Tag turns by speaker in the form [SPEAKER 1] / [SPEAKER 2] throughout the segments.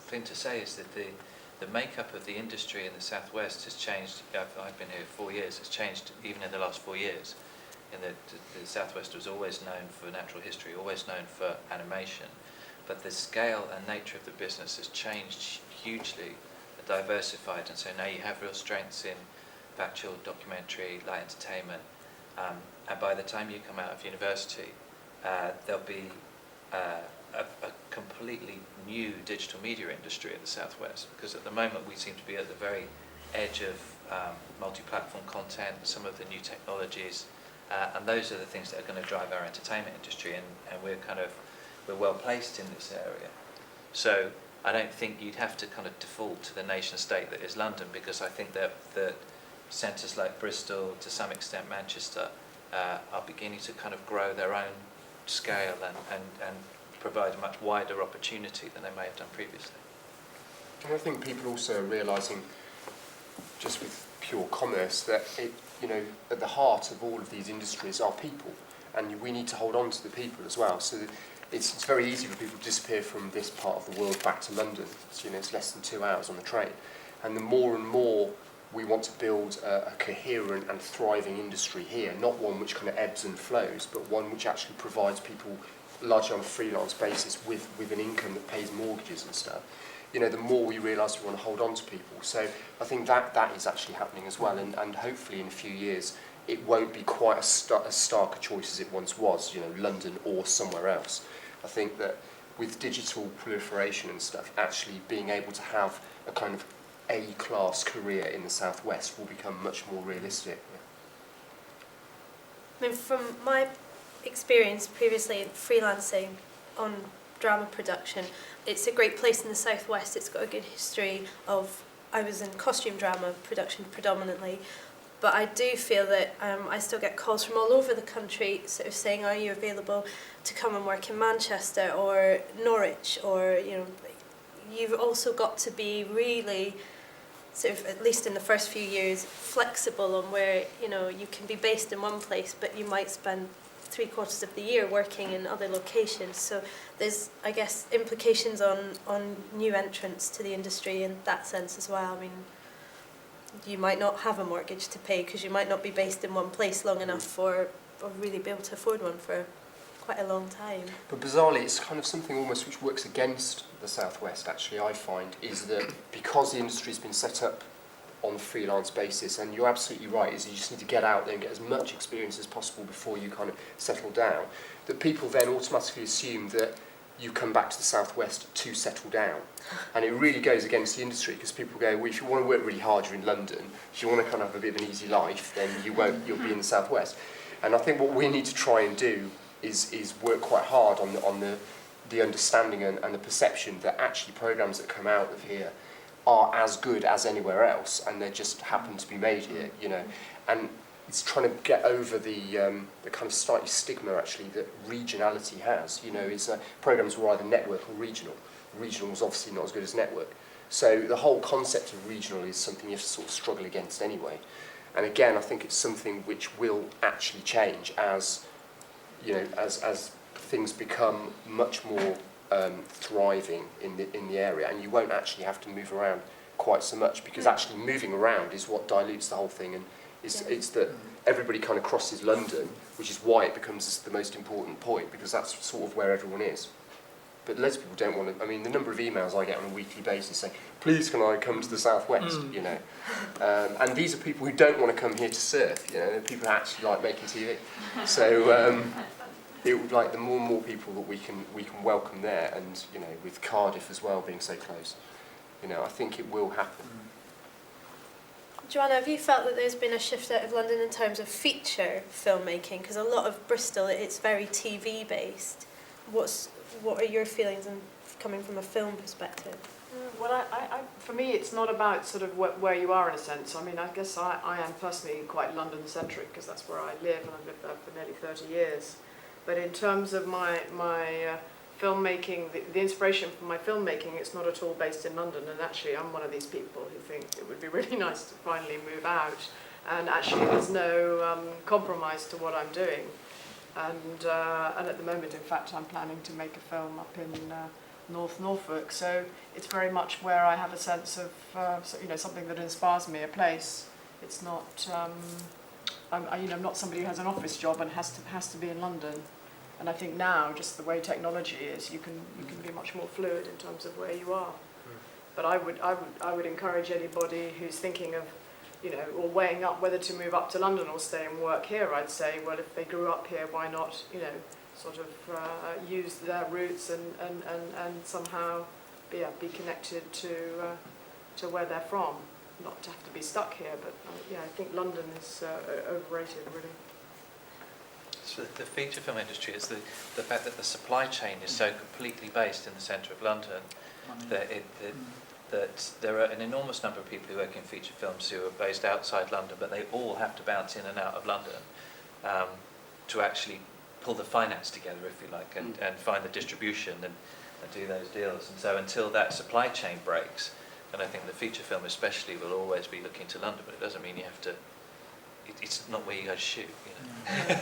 [SPEAKER 1] thing to say is that the makeup of the industry in the southwest has changed. I've been here 4 years. It's changed even in the last 4 years. In that the southwest was always known for natural history, always known for animation, but the scale and nature of the business has changed hugely, diversified, and so now you have real strengths in factual documentary, light entertainment, and by the time you come out of university, there'll be a completely new digital media industry in the southwest, because at the moment we seem to be at the very edge of multi-platform content, some of the new technologies, and those are the things that are going to drive our entertainment industry, and we're well placed in this area. So I don't think you'd have to kind of default to the nation state that is London, because I think that centres like Bristol, to some extent Manchester, are beginning to kind of grow their own scale and provide a much wider opportunity than they may have done previously.
[SPEAKER 2] And I think people also are realising, just with pure commerce, that at the heart of all of these industries are people, and we need to hold on to the people as well. So it's very easy for people to disappear from this part of the world back to London. It's less than 2 hours on the train, and the more and more we want to build a coherent and thriving industry here, not one which kind of ebbs and flows, but one which actually provides people largely on a freelance basis with an income that pays mortgages and stuff. The more we realise we want to hold on to people. So I think that is actually happening as well, and hopefully in a few years it won't be quite as stark a choice as it once was, London or somewhere else. I think that with digital proliferation and stuff, actually being able to have a kind of A-class career in the southwest will become much more realistic.
[SPEAKER 3] I mean, from my experience previously freelancing on drama production, it's a great place in the southwest. It's got a good history of, I was in costume drama production predominantly, but I do feel that I still get calls from all over the country sort of saying, are you available to come and work in Manchester or Norwich, or you've also got to be really sort of, at least in the first few years, flexible on where you can be based in one place, but you might spend 3/4 of the year working in other locations. So there's, I guess, implications on new entrants to the industry in that sense as well. I mean, you might not have a mortgage to pay because you might not be based in one place long enough or really be able to afford one for quite a long time.
[SPEAKER 2] But bizarrely, it's kind of something almost which works against the southwest, actually, I find, is that because the industry's been set up on a freelance basis, and you're absolutely right, is you just need to get out there and get as much experience as possible before you kind of settle down, that people then automatically assume that you come back to the southwest to settle down. And it really goes against the industry, because people go, well, if you want to work really hard, you're in London. If you want to kind of have a bit of an easy life, then you'll be in the southwest. And I think what we need to try and do is work quite hard on the understanding and the perception that actually programmes that come out of here are as good as anywhere else, and they just happen to be made here, And it's trying to get over the kind of slightly stigma, actually, that regionality has. It's programmes were either network or regional. Regional was obviously not as good as network. So the whole concept of regional is something you have to sort of struggle against anyway. And again, I think it's something which will actually change as things become much more thriving in the area, and you won't actually have to move around quite so much, because actually moving around is what dilutes the whole thing, and it's that everybody kind of crosses London, which is why it becomes the most important point, because that's sort of where everyone is. But loads of people don't want to. I mean, the number of emails I get on a weekly basis saying, please can I come to the southwest, and these are people who don't want to come here to surf, they're people who actually like making TV. So it would like the more and more people that we can welcome there, and with Cardiff as well being so close, I think it will happen.
[SPEAKER 3] Joanna, have you felt that there's been a shift out of London in terms of feature filmmaking? Because a lot of Bristol, it's very TV based. What are your feelings coming from a film perspective?
[SPEAKER 4] Well, I for me, it's not about sort of where you are in a sense. I mean, I guess I am personally quite London-centric, because that's where I live, and I've lived there for nearly 30 years. But in terms of my filmmaking, the inspiration for my filmmaking, it's not at all based in London. And actually, I'm one of these people who think it would be really nice to finally move out. And actually, there's no compromise to what I'm doing. And at the moment, in fact, I'm planning to make a film up in North Norfolk. So it's very much where I have a sense of, something that inspires me, a place. It's not, I'm not somebody who has an office job and has to be in London. And I think now, just the way technology is, you can be much more fluid in terms of where you are. But I would encourage anybody who's thinking of, or weighing up whether to move up to London or stay and work here. I'd say, well, if they grew up here, why not, sort of use their roots and somehow be connected to where they're from. Not to have to be stuck here, but I think London is overrated, really.
[SPEAKER 1] So the feature film industry is the fact that the supply chain is so completely based in the centre of London that that there are an enormous number of people who work in feature films who are based outside London, but they all have to bounce in and out of London to actually pull the finance together, if you like, and find the distribution and do those deals. And so until that supply chain breaks, and I think the feature film especially will always be looking to London, but it doesn't mean you have to, it's not where you guys shoot,
[SPEAKER 4] No.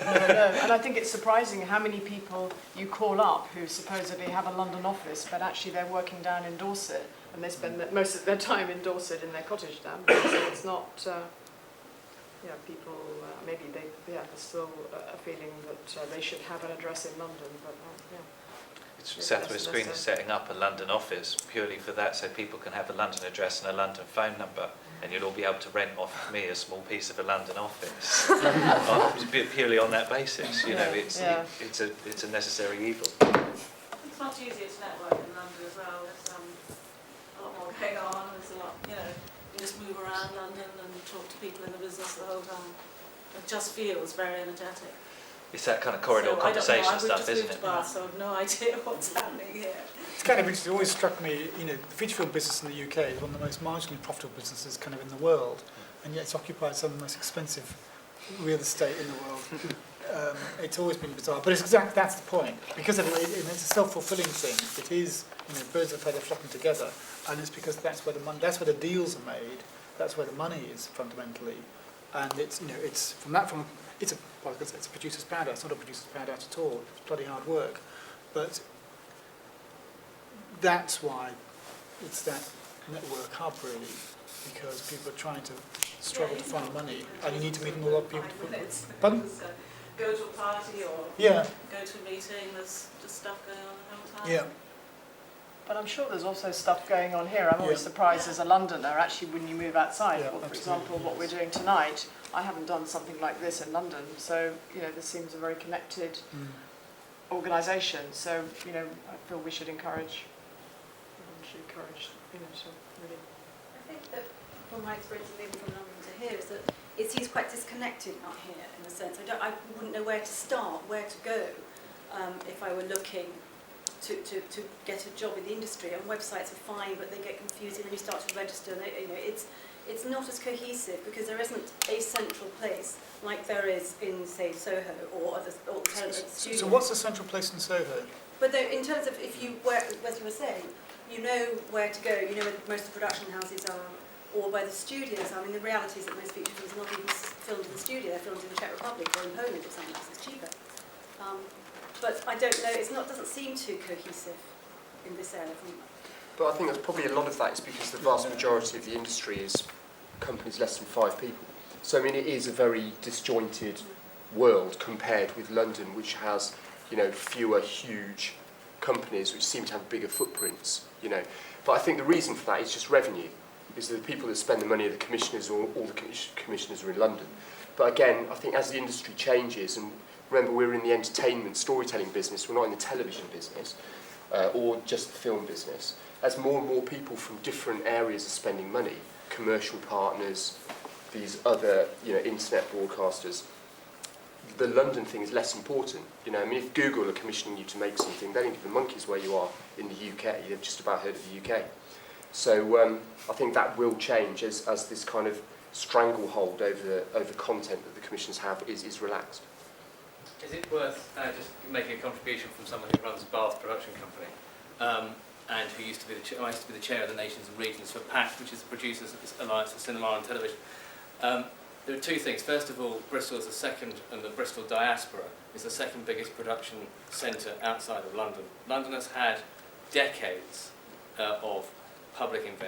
[SPEAKER 4] And I think it's surprising how many people you call up who supposedly have a London office, but actually they're working down in Dorset, and they spend most of their time in Dorset in their cottage down there. So it's not, people, maybe there's still a feeling that they should have an address in London, but
[SPEAKER 1] South West Screen is setting up a London office purely for that, so people can have a London address and a London phone number, and you'll all be able to rent off me a small piece of a London office purely on that basis. It's a necessary evil.
[SPEAKER 5] It's much easier to network in London as well. There's a lot more going on. There's a lot, you just move around London and talk to people in the business the whole time. It just feels very energetic.
[SPEAKER 1] It's that kind of corridor conversation stuff, isn't it?
[SPEAKER 5] So I have no idea what's happening here.
[SPEAKER 6] It's kind of interesting. It always struck me, the feature film business in the UK is one of the most marginally profitable businesses kind of in the world, and yet it's occupied some of the most expensive real estate in the world. It's always been bizarre, but that's the point. Because of it's a self-fulfilling thing. It is, birds of a feather flocking together, and it's because that's where the deals are made. That's where the money is fundamentally, and it's it's a producer's paradise. It's not a producer's paradise at all. It's bloody hard work, but that's why it's that network hub really, because people are trying to struggle to find money, and you need to meet a lot of people. Pardon?
[SPEAKER 5] Go to a party or go to a meeting. There's just stuff going on the whole time.
[SPEAKER 6] Yeah.
[SPEAKER 4] But I'm sure there's also stuff going on here. I'm always surprised as a Londoner, actually, when you move outside.
[SPEAKER 6] Yeah,
[SPEAKER 4] for example, what we're doing tonight, I haven't done something like this in London. So, this seems a very connected organisation. So, I feel we should encourage, to really...
[SPEAKER 7] I think that from my experience of moving from London to here is that it seems quite disconnected out here in a sense. I wouldn't know where to start, where to go if I were looking to get a job in the industry. And websites are fine, but they get confusing when you start to register. It's not as cohesive because there isn't a central place like there is in, say, Soho or other alternative studios.
[SPEAKER 6] So what's the central place in Soho?
[SPEAKER 7] But in terms of as you were saying, you know where to go, you know where most of the production houses are, or where the studios are. I mean, the reality is that most feature films are not even filmed in the studio, they're filmed in the Czech Republic or in Poland if something else is cheaper. But I don't know, doesn't seem too cohesive in this area.
[SPEAKER 2] But I think that's probably a lot of that is because the vast majority of the industry is companies less than 5 people. So, it is a very disjointed world compared with London, which has, fewer huge companies which seem to have bigger footprints, But I think the reason for that is just revenue, is that the people that spend the money are the commissioners, or all the commissioners are in London. But again, I think as the industry changes, and remember we're in the entertainment storytelling business, we're not in the television business, or just the film business. As more and more people from different areas are spending money, commercial partners, these other, internet broadcasters, the London thing is less important. If Google are commissioning you to make something, they don't give the monkeys where you are in the UK. They've just about heard of the UK. So I think that will change as this kind of stranglehold over content that the commissioners have is relaxed.
[SPEAKER 8] Is it worth just making a contribution from someone who runs a Bath production company and who used to be I used to be the chair of the Nations and Regions for PAC, which is the Producers Alliance for Cinema and Television. There are two things. First of all, Bristol is the second, and the Bristol diaspora is the second biggest production centre outside of London. London has had decades of public investment